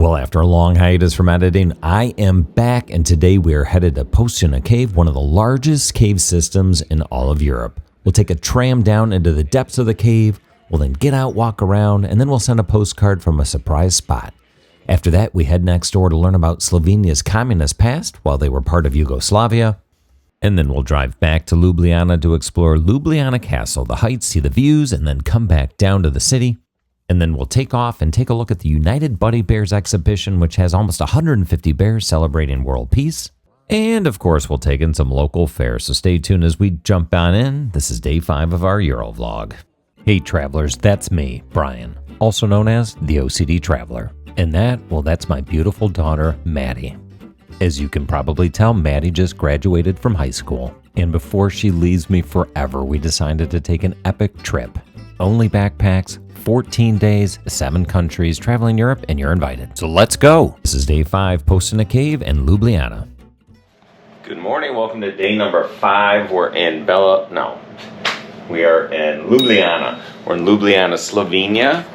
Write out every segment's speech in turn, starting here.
Well, after a long hiatus from editing, I am back, and today we are headed to Postojna Cave, one of the largest cave systems in all of Europe. We'll take a tram down into the depths of the cave, we'll then get out, walk around, and then we'll send a postcard from a surprise spot. After that, we head next door to learn about Slovenia's communist past while they were part of Yugoslavia. And then we'll drive back to Ljubljana to explore Ljubljana Castle, the heights, see the views, and then come back down to the city. And then we'll take off and take a look at the United Buddy Bears exhibition, which has almost 150 bears celebrating world peace. And of course, we'll take in some local fare, so stay tuned as we jump on in. This is day 5 of our Euro vlog. Hey travelers, that's me, Brian, also known as the OCD Traveler. And that's my beautiful daughter, Maddie. As you can probably tell, Maddie just graduated from high school. And before she leaves me forever, we decided to take an epic trip. Only backpacks, 14 days, 7 countries, traveling Europe, and you're invited. So let's go! This is day 5, Postojna Cave and Ljubljana. Good morning, welcome to day number 5. We are in Ljubljana. We're in Ljubljana, Slovenia.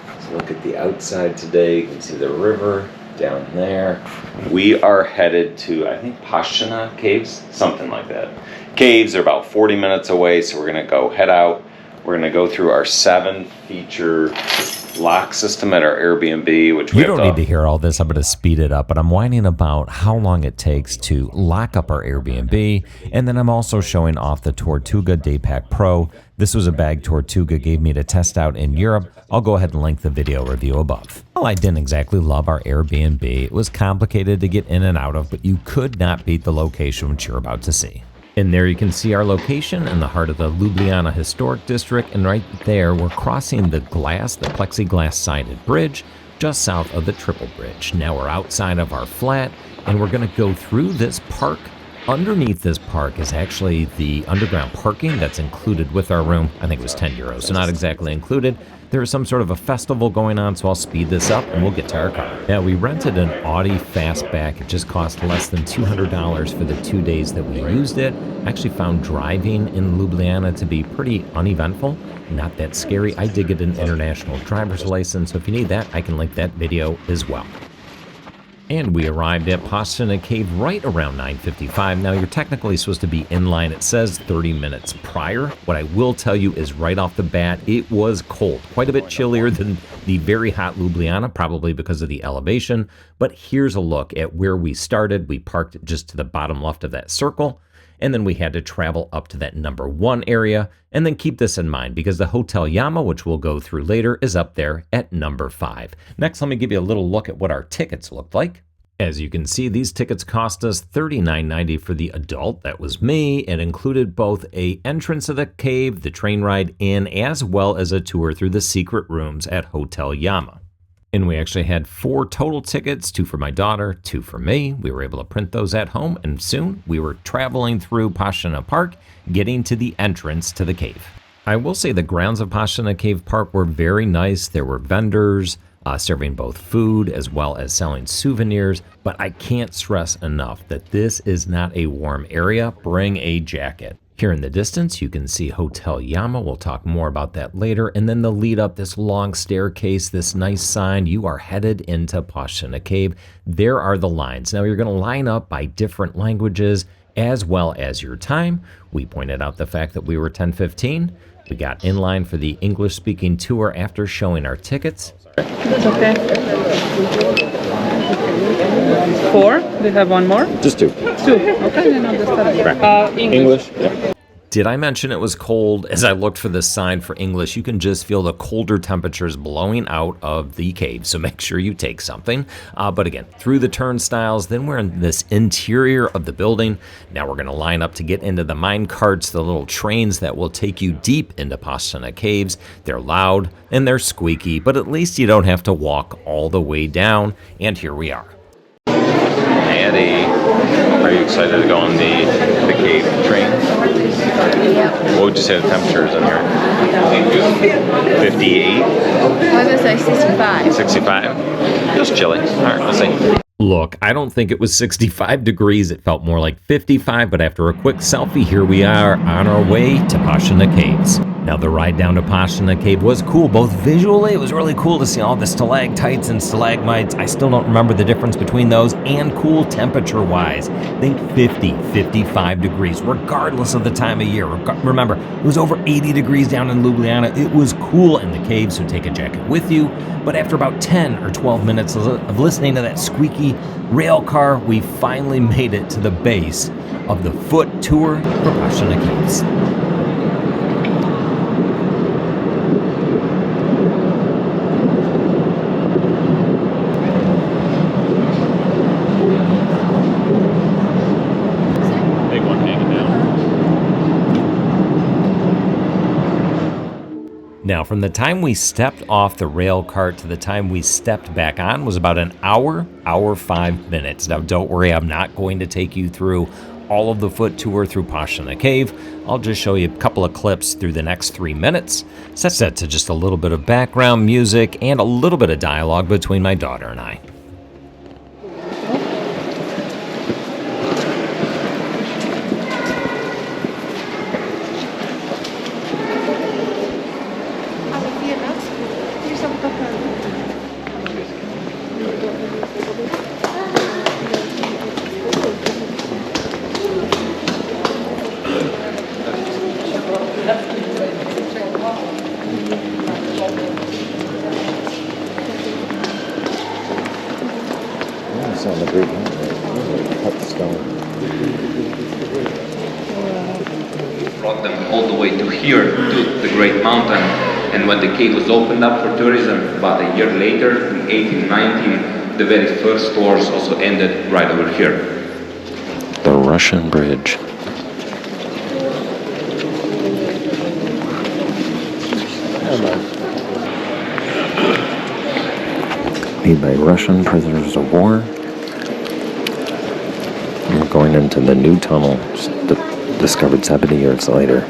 Let's look at the outside today. You can see the river down there. We are headed to, I think, Postojna Caves, something like that. Caves are about 40 minutes away, so we're going to head out. We're going to go through our 7-feature lock system at our Airbnb, which you don't need to hear all this. I'm going to speed it up, but I'm whining about how long it takes to lock up our Airbnb, and then I'm also showing off the Tortuga Daypack Pro. This was a bag Tortuga gave me to test out in Europe. I'll go ahead and link the video review above. Well, I didn't exactly love our Airbnb. It was complicated to get in and out of, but you could not beat the location which you're about to see. And there you can see our location in the heart of the Ljubljana Historic District, and right there we're crossing the plexiglass-sided bridge just south of the Triple Bridge. Now we're outside of our flat, and we're going to go through this park. Underneath this park is actually the underground parking that's included with our room. I think it was €10, so not exactly included. There is some sort of a festival going on, so I'll speed this up and we'll get to our car. Now, we rented an Audi Fastback. It just cost less than $200 for the 2 days that we used it. I actually found driving in Ljubljana to be pretty uneventful, not that scary. I did get an international driver's license, so if you need that, I can link that video as well. And we arrived at Postojna Cave right around 9:55. Now, you're technically supposed to be in line. It says 30 minutes prior. What I will tell you is right off the bat, it was cold. Quite a bit chillier than the very hot Ljubljana, probably because of the elevation. But here's a look at where we started. We parked just to the bottom left of that circle. And then we had to travel up to that number 1 area. And then keep this in mind because the Hotel Jama, which we'll go through later, is up there at number 5. Next, let me give you a little look at what our tickets looked like. As you can see, these tickets cost us $39.90 for the adult. That was me. It included both an entrance of the cave, the train ride in, as well as a tour through the secret rooms at Hotel Jama. And we actually had 4 total tickets, 2 for my daughter, 2 for me. We were able to print those at home, and soon we were traveling through Postojna Park, getting to the entrance to the cave. I will say the grounds of Postojna Cave Park were very nice. There were vendors serving both food as well as selling souvenirs, but I can't stress enough that this is not a warm area. Bring a jacket. Here in the distance, you can see Hotel Jama. We'll talk more about that later. And then the lead up, this long staircase, this nice sign, you are headed into Postojna Cave. There are the lines. Now you're going to line up by different languages as well as your time. We pointed out the fact that we were 10:15. We got in line for the English-speaking tour after showing our tickets. That's okay. 4? Do you have one more? Just 2. 2. Okay, then I'll just start. English. Yeah. Did I mention it was cold? As I looked for the sign for English, you can just feel the colder temperatures blowing out of the cave, so make sure you take something. But again, through the turnstiles, then we're in this interior of the building. Now we're going to line up to get into the mine carts, the little trains that will take you deep into Postojna Caves. They're loud and they're squeaky, but at least you don't have to walk all the way down. And here we are. Maddie, are you excited to go on the cave train? Yeah. What would you say the temperature is in here? 58? I was going to say 65. 65? Just chilly. All right, let's see. Look, I don't think it was 65 degrees. It felt more like 55, but after a quick selfie, here we are on our way to Postojna Caves. Now, the ride down to Postojna Cave was cool. Both visually, it was really cool to see all the stalactites and stalagmites. I still don't remember the difference between those, and cool temperature-wise. Think 50, 55 degrees, regardless of the time of year. Remember, it was over 80 degrees down in Ljubljana. It was cool in the cave, so take a jacket with you. But after about 10 or 12 minutes of listening to that squeaky rail car, we finally made it to the base of the foot tour for Postojna Caves. Now, from the time we stepped off the rail cart to the time we stepped back on was about an hour 5 minutes. Now, don't worry, I'm not going to take you through all of the foot tour through Postojna Cave. I'll just show you a couple of clips through the next 3 minutes. Set that to just a little bit of background music and a little bit of dialogue between my daughter and I. On the Great Mountain, cut the stone. Brought them all the way to here, to the Great Mountain, and when the cave was opened up for tourism, about a year later, in 1819, the very first stores also ended right over here. The Russian Bridge. Made by Russian prisoners of war. We're going into the new tunnel, discovered 70 years later.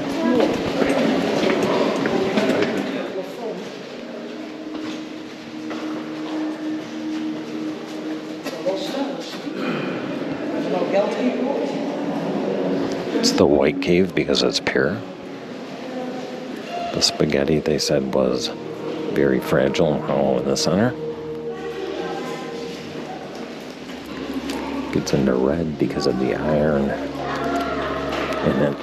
It's the White Cave because it's pure. The spaghetti, they said, was very fragile and hollow in the center. Gets into red because of the iron. And then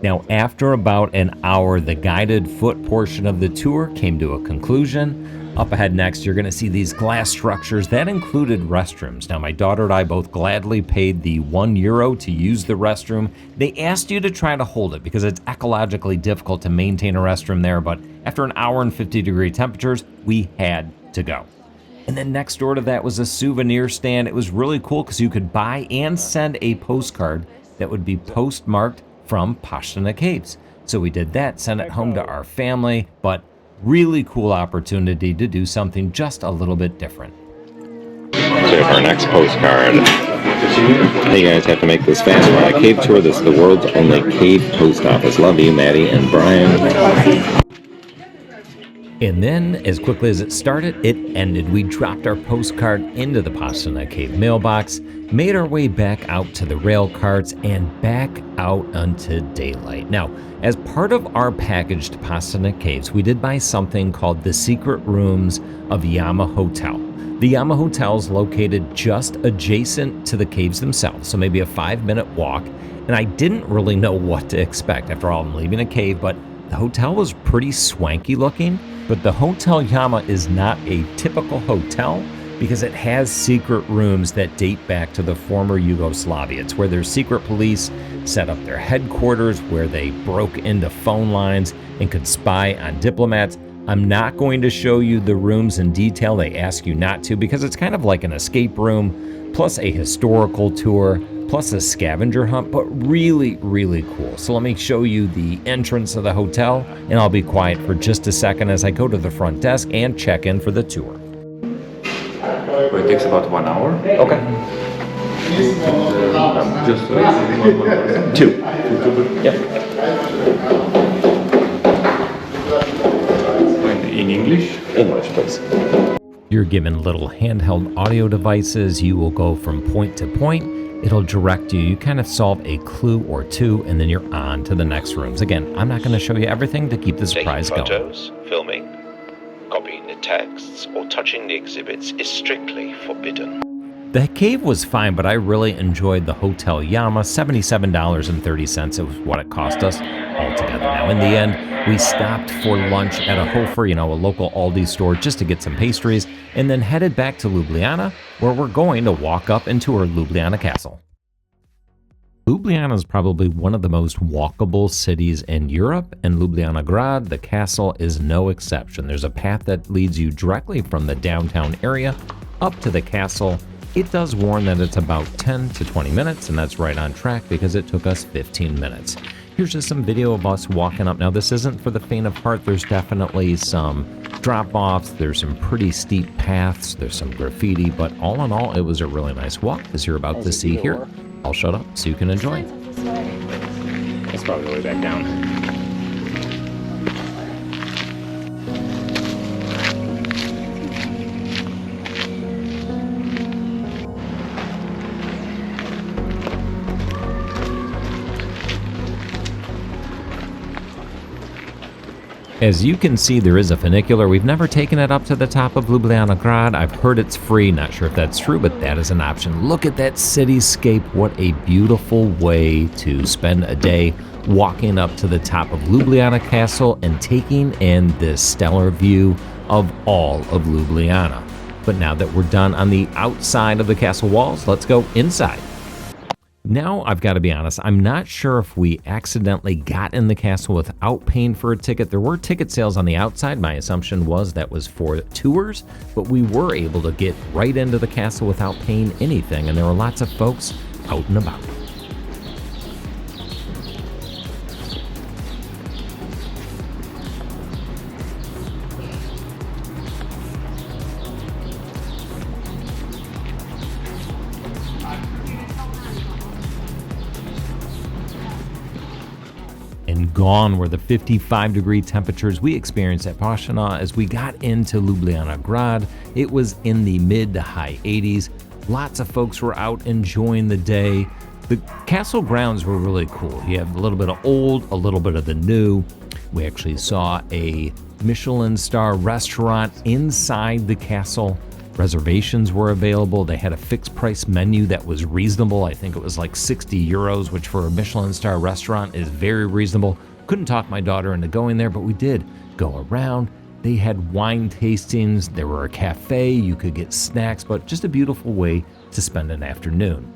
Now, after about an hour, the guided foot portion of the tour came to a conclusion. Up ahead next, you're going to see these glass structures that included restrooms. Now, my daughter and I both gladly paid the €1 to use the restroom. They asked you to try to hold it because it's ecologically difficult to maintain a restroom there, but after an hour and 50-degree temperatures, we had to go. And then next door to that was a souvenir stand. It was really cool because you could buy and send a postcard that would be postmarked from Postojna Caves. So we did that, sent it home to our family, but really cool opportunity to do something just a little bit different. Okay, for our next postcard. Hey guys, have to make this fast. We're on a cave tour. This is the world's only cave post office. Love you, Maddie and Brian. And then, as quickly as it started, it ended. We dropped our postcard into the Postojna Cave mailbox, made our way back out to the rail carts, and back out unto daylight. Now, as part of our package to Postojna Caves, we did buy something called the Secret Rooms of Jama Hotel. The Jama Hotel is located just adjacent to the caves themselves, so maybe a 5-minute walk, and I didn't really know what to expect. After all, I'm leaving a cave, but the hotel was pretty swanky looking. But the Hotel Jama is not a typical hotel because it has secret rooms that date back to the former Yugoslavia. It's where their secret police set up their headquarters, where they broke into phone lines and could spy on diplomats. I'm not going to show you the rooms in detail. They ask you not to because it's kind of like an escape room, plus a historical tour, plus a scavenger hunt, but really, really cool. So let me show you the entrance of the hotel, and I'll be quiet for just a second as I go to the front desk and check in for the tour. It takes about 1 hour. Okay. Just 2. Yep. in English. English, please. You're given little handheld audio devices. You will go from point to point, It'll direct you. You kind of solve a clue or two, and then you're on to the next rooms. Again, I'm not going to show you everything to keep the surprise Taking going. photos, filming, copying the texts, or touching the exhibits is strictly forbidden. The cave was fine, but I really enjoyed the Hotel Yama. $77.30 was what it cost us altogether. Now, in the end, we stopped for lunch at a Hofer, a local Aldi store, just to get some pastries, and then headed back to Ljubljana, where we're going to walk up and tour Ljubljana Castle. Ljubljana is probably one of the most walkable cities in Europe, and Ljubljana Grad, the castle, is no exception. There's a path that leads you directly from the downtown area up to the castle. It does warn that it's about 10 to 20 minutes, and that's right on track because it took us 15 minutes. Here's just some video of us walking up. Now, this isn't for the faint of heart. There's definitely some drop-offs. There's some pretty steep paths. There's some graffiti, but all in all, it was a really nice walk, as you're about to see here. I'll shut up so you can enjoy. That's probably the way back down. As you can see, there is a funicular. We've never taken it up to the top of Ljubljana Grad. I've heard it's free. Not sure if that's true, but that is an option. Look at that cityscape. What a beautiful way to spend a day walking up to the top of Ljubljana Castle and taking in this stellar view of all of Ljubljana. But now that we're done on the outside of the castle walls, let's go inside. Now, I've got to be honest, I'm not sure if we accidentally got in the castle without paying for a ticket. There were ticket sales on the outside. My assumption was that was for tours, but we were able to get right into the castle without paying anything, and there were lots of folks out and about. And gone were the 55-degree temperatures we experienced at Postojna as we got into Ljubljana Grad. It was in the mid to high 80s. Lots of folks were out enjoying the day. The castle grounds were really cool. You have a little bit of old, a little bit of the new. We actually saw a Michelin star restaurant inside the castle. Reservations were available. They had a fixed price menu that was reasonable. I think it was like 60 euros, which for a Michelin star restaurant is very reasonable. Couldn't talk my daughter into going there, but we did go around. They had wine tastings. There were a cafe. You could get snacks, but just a beautiful way to spend an afternoon.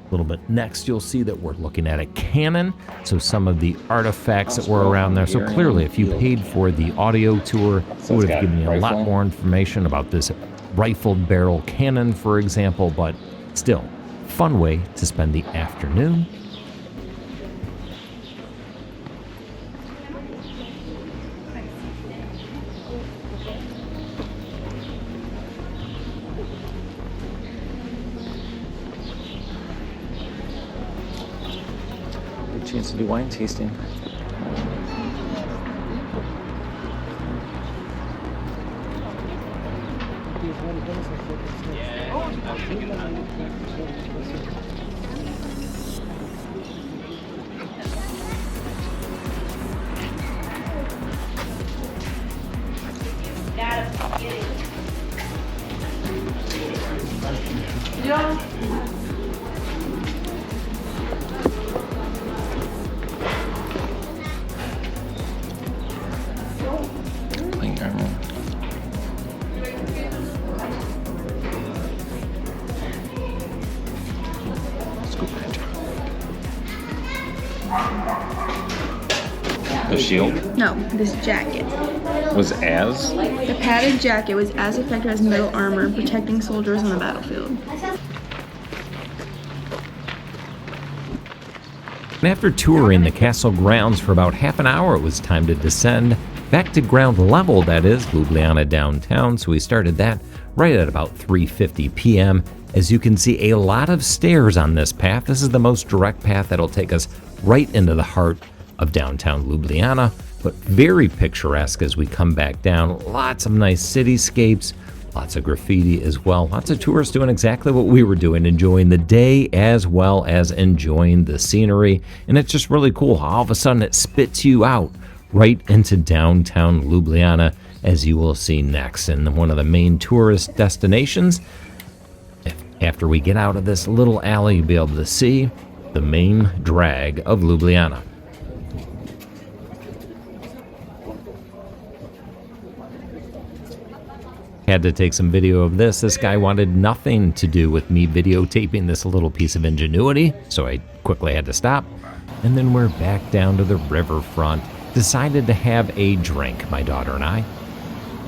A little bit next, you'll see that we're looking at a cannon. So some of the artifacts that were around there. So clearly, if you paid for the audio tour, it would have given you a lot more information about this rifled barrel cannon, for example, but still, fun way to spend the afternoon. Good chance to do wine tasting. The shield No, this jacket. was as. The padded jacket was as effective as metal armor, protecting soldiers on the battlefield. And after touring the castle grounds for about half an hour, it was time to descend back to ground level, that is, Ljubljana downtown. So we started that right at about 3:50 p.m. As you can see, a lot of stairs on this path. This is the most direct path that'll take us right into the heart of downtown Ljubljana, but very picturesque as we come back down. Lots of nice cityscapes. Lots of graffiti as well. Lots of tourists doing exactly what we were doing, enjoying the day as well as enjoying the scenery. And it's just really cool how all of a sudden it spits you out right into downtown Ljubljana, as you will see next. And one of the main tourist destinations, after we get out of this little alley, you'll be able to see the main drag of Ljubljana. Had to take some video of this. This guy wanted nothing to do with me videotaping this little piece of ingenuity, so I quickly had to stop. And then we're back down to the riverfront. Decided to have a drink, my daughter and I.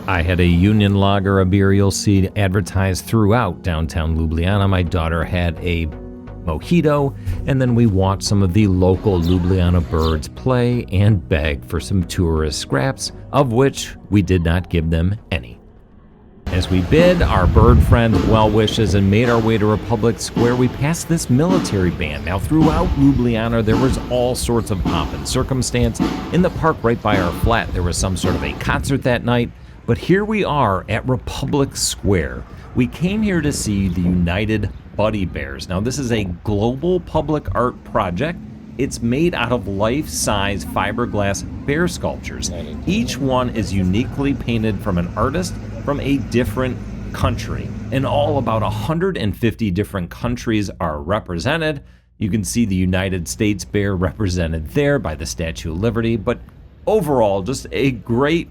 I had a Union Lager, a beer you'll see advertised throughout downtown Ljubljana. My daughter had a mojito, and then we watched some of the local Ljubljana birds play and beg for some tourist scraps, of which we did not give them any. As we bid our bird friends well wishes and made our way to Republic Square, we passed this military band. Now, throughout Ljubljana, there was all sorts of pomp and circumstance. In the park right by our flat, there was some sort of a concert that night. But here we are at Republic Square. We came here to see the United Buddy Bears. Now, this is a global public art project. It's made out of life-size fiberglass bear sculptures. Each one is uniquely painted from an artist from a different country. In all, about 150 different countries are represented. You can see the United States bear represented there by the Statue of Liberty, but overall, just a great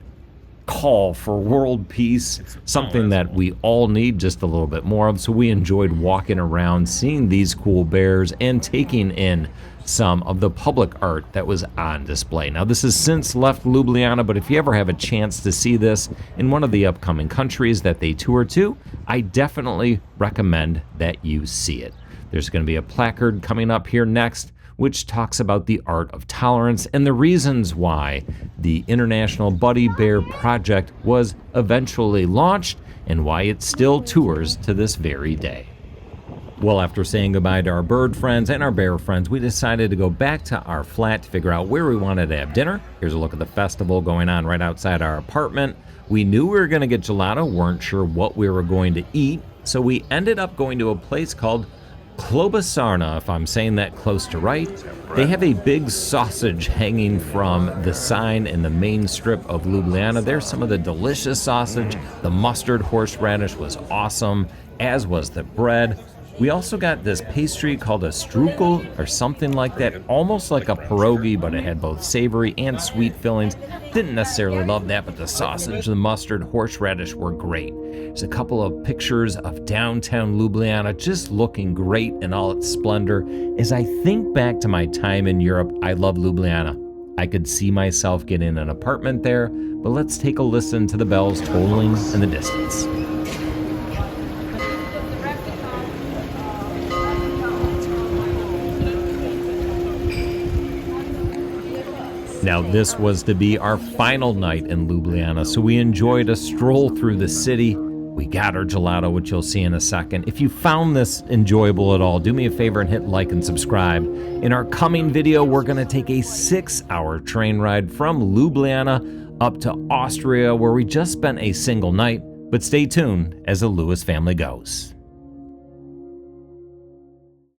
call for world peace, something that we all need just a little bit more of. So we enjoyed walking around, seeing these cool bears, and taking in some of the public art that was on display. Now, this has since left Ljubljana, but if you ever have a chance to see this in one of the upcoming countries that they tour to, I definitely recommend that you see it. There's going to be a placard coming up here next, which talks about the art of tolerance and the reasons why the International Buddy Bear Project was eventually launched and why it still tours to this very day. Well, after saying goodbye to our bird friends and our bear friends, we decided to go back to our flat to figure out where we wanted to have dinner. Here's a look at the festival going on right outside our apartment. We knew we were going to get gelato, weren't sure what we were going to eat, so we ended up going to a place called Postojna, if I'm saying that close to right. They have a big sausage hanging from the sign in the main strip of Ljubljana. There's some of the delicious sausage. The mustard horseradish was awesome, as was the bread. We also got this pastry called a strukel or something like that, almost like a pierogi, but it had both savory and sweet fillings. Didn't necessarily love that, but the sausage, the mustard, horseradish were great. There's a couple of pictures of downtown Ljubljana just looking great in all its splendor. As I think back to my time in Europe, I love Ljubljana. I could see myself getting an apartment there, but let's take a listen to the bells tolling in the distance. Now, this was to be our final night in Ljubljana, so we enjoyed a stroll through the city. We got our gelato, which you'll see in a second. If you found this enjoyable at all, do me a favor and hit like and subscribe. In our coming video, we're going to take a 6-hour train ride from Ljubljana up to Austria, where we just spent a single night. But stay tuned as the Lewis family goes.